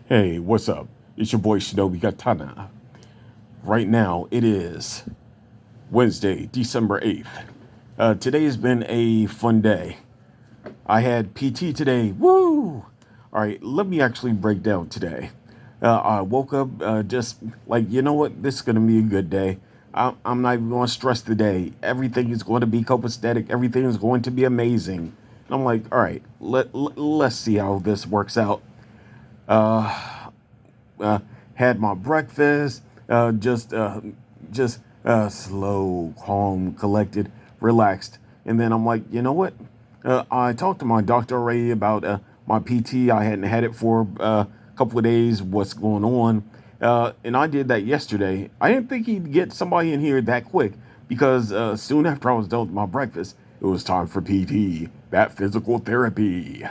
Hey, what's up? It's your boy Shinobi Gatana. Right now, it is Wednesday, December 8th. Today has been a fun day. I had PT today. Woo! All right, let me actually break down today. I woke up just like, you know what? This is going to be a good day. I'm not even going to stress the day. Everything is going to be copacetic. Everything is going to be amazing. And I'm like, all right, let's see how this works out. uh, had my breakfast, just slow, calm, collected, relaxed. And then I'm like, you know what? I talked to my doctor already about my PT. I hadn't had it for a couple of days. What's going on? And I did that yesterday. I didn't think he'd get somebody in here that quick because soon after I was done with my breakfast, it was time for PT, that physical therapy.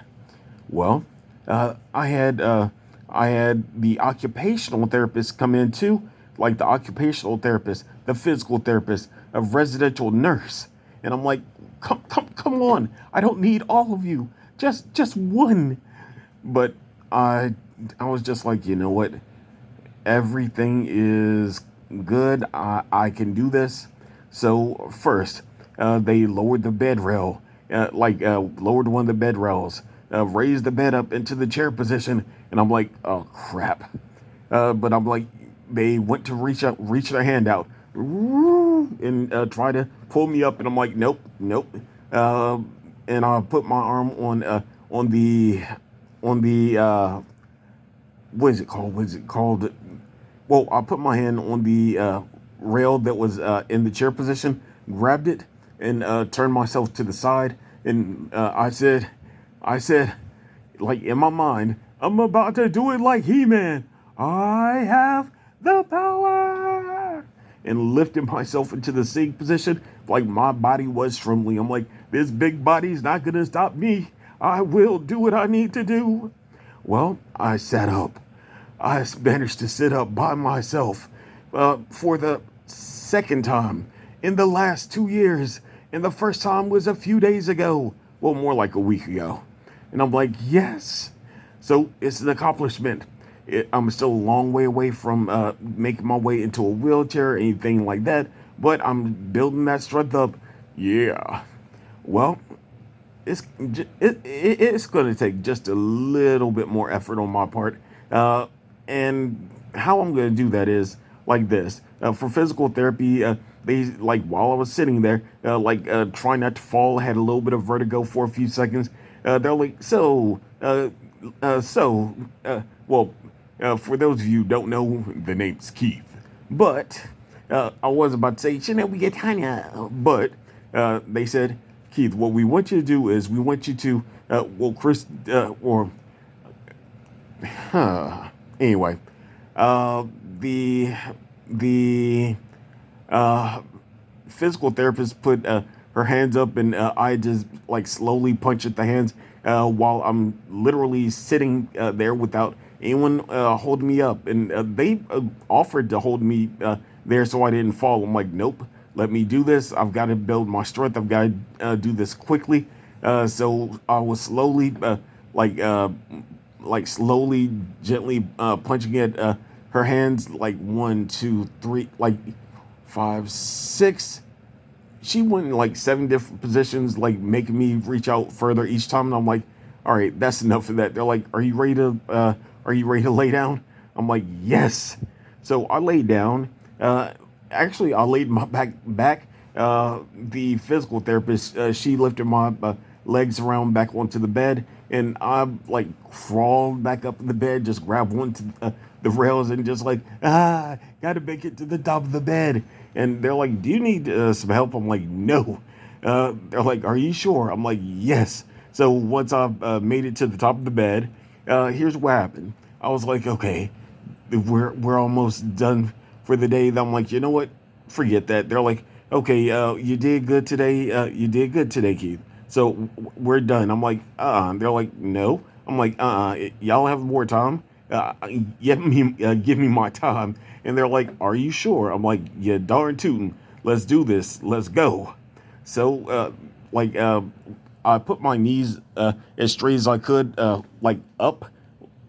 Well, uh, I had uh, I had the occupational therapist come in too, like the occupational therapist, the physical therapist, a residential nurse, and I'm like, come on! I don't need all of you, just one. But I was just like, you know what? Everything is good. I can do this. So first, they lowered the bed rail, lowered one of the bed rails, raised the bed up into the chair position, and I'm like, oh crap. But I'm like, they went to reach their hand out, and try to pull me up, and I'm like, nope, nope. Uh, and I put my arm on the what is it called? What is it called? Well, I put my hand on the rail that was in the chair position, grabbed it, and turned myself to the side. And I said, like in my mind, I'm about to do it like He-Man. I have the power, and lifted myself into the sink position like my body was trembling. I'm like, this big body's not gonna stop me. I will do what I need to do. Well, I sat up. I managed to sit up by myself for the second time in the last 2 years. And the first time was a few days ago. Well, more like a week ago. And I'm like, yes. So it's an accomplishment. I'm still a long way away from making my way into a wheelchair or anything like that. But I'm building that strength up. Yeah. Well, it's going to take just a little bit more effort on my part. And how I'm going to do that is like this. For physical therapy, they like while I was sitting there, trying not to fall, had a little bit of vertigo for a few seconds. They're like, so, well, for those of you who don't know, the name's Keith. But I was about to say Shinobi Gatana, but they said, Keith, what we want you to do is we want you to, Chris, or anyway, uh, the the uh, physical therapist put her hands up, and I just like slowly punch at the hands while I'm literally sitting there without anyone holding me up. And they offered to hold me there so I didn't fall. I'm like, nope, let me do this. I've got to build my strength. I've got to do this quickly. So I was slowly, like, uh, slowly, gently punching at her hands, like one, two, three, like five, six. She went in like seven different positions, like making me reach out further each time. And I'm like, all right, that's enough of that. They're like, are you ready to lay down? I'm like, yes. So I laid down. Actually, I laid my back. The physical therapist, she lifted my legs around back onto the bed, and I like crawled back up in the bed, just grabbed onto the rails, and just like, gotta make it to the top of the bed. And they're like, do you need some help? I'm like, no. They're like, are you sure? I'm like, yes. So once I made it to the top of the bed, here's what happened. I was like, okay, we're almost done for the day. I'm like, you know what? Forget that. They're like, okay, you did good today. You did good today, Keith. So we're done. I'm like, They're like, no. I'm like, y'all have more time. Give me my time. And they're like, are you sure? I'm like, yeah, darn tootin'. Let's do this. Let's go. So, like, I put my knees as straight as I could, like up,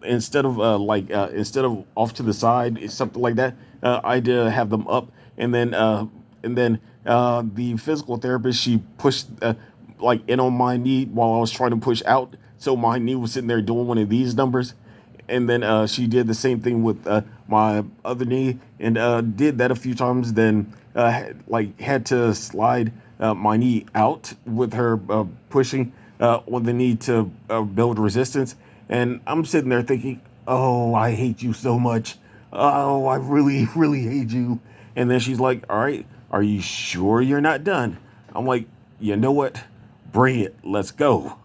instead of off to the side, it's something like that. I did have them up, and then the physical therapist, she pushed like in on my knee while I was trying to push out, so my knee was sitting there doing one of these numbers, and then she did the same thing with my other knee, and did that a few times. Then had to slide my knee out with her pushing on the knee to build resistance. And I'm sitting there thinking, "Oh, I hate you so much. Oh, I really, really hate you." And then she's like, "All right, are you sure you're not done?" I'm like, "You know what? Bring it. Let's go."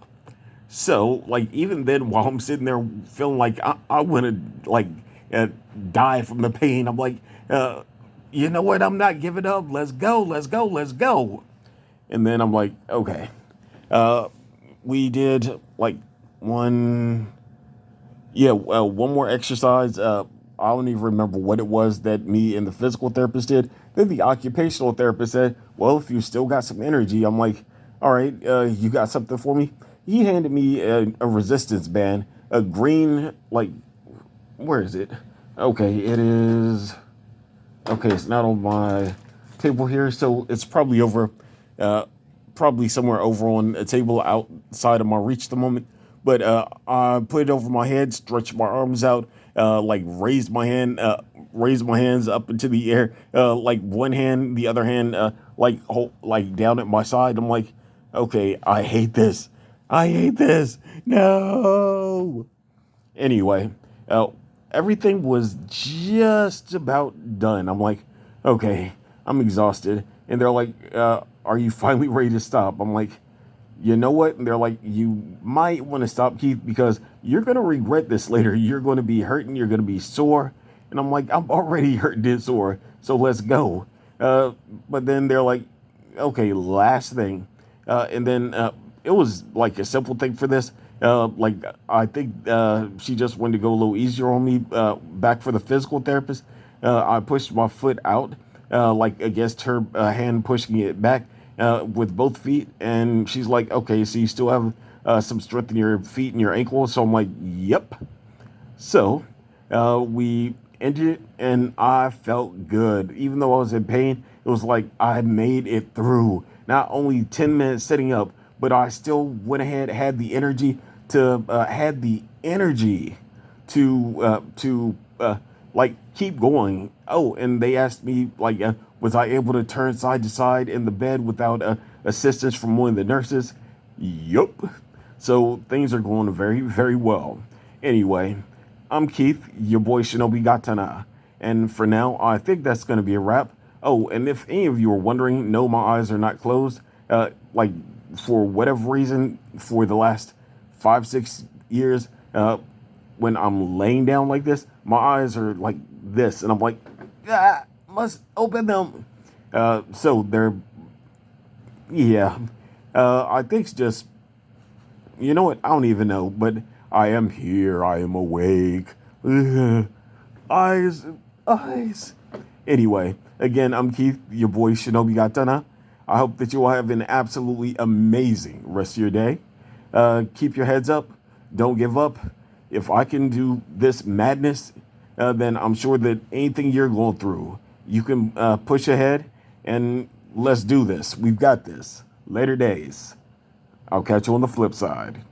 So, like, even then, while I'm sitting there feeling like I want to, like, uh, die from the pain, I'm like, you know what? I'm not giving up. Let's go. Let's go. Let's go. And then I'm like, okay. Uh, we did, like, one, one more exercise. I don't even remember what it was that me and the physical therapist did. Then the occupational therapist said, "Well, if you still got some energy," I'm like, "All right, you got something for me?" He handed me a resistance band, a green, like, where is it? Okay, it is. Okay, it's not on my table here, so it's probably over, uh, probably somewhere over on a table outside of my reach at the moment. But I put it over my head, stretched my arms out, like raised my hands up into the air, like one hand, the other hand, like down at my side. I'm like, okay, I hate this. I hate this. No. Anyway, uh, everything was just about done. I'm like, okay, I'm exhausted. And they're like, are you finally ready to stop? I'm like, you know what? And they're like, you might want to stop, Keith, because you're going to regret this later. You're going to be hurting. You're going to be sore. And I'm like, I'm already hurting and sore. So let's go. Uh, but then they're like, okay, last thing. And then it was like a simple thing for this. Like I think she just wanted to go a little easier on me. Back for the physical therapist, I pushed my foot out, like against her hand, pushing it back with both feet, and she's like, "Okay, so you still have some strength in your feet and your ankles." So I'm like, "Yep." So we ended it, and I felt good. Even though I was in pain, it was like I made it through. Not only 10 minutes setting up, but I still went ahead, had the energy to like keep going. Oh, and they asked me like, was I able to turn side to side in the bed without assistance from one of the nurses? Yup. So things are going very, very well. Anyway, I'm Keith, your boy Shinobi Gatana. And for now, I think that's going to be a wrap. Oh, and if any of you are wondering, no, my eyes are not closed. Like, for whatever reason, for the last 5, 6 years, when I'm laying down like this, my eyes are like this. And I'm like, must open them. So they're, yeah. I think it's just, you know what? I don't even know, but I am here. I am awake. Ugh. Eyes, eyes. Anyway, again, I'm Keith, your boy Shinobi Gatana. I hope that you all have an absolutely amazing rest of your day. Keep your heads up. Don't give up. If I can do this madness, then I'm sure that anything you're going through, you can push ahead and let's do this. We've got this. Later days. I'll catch you on the flip side.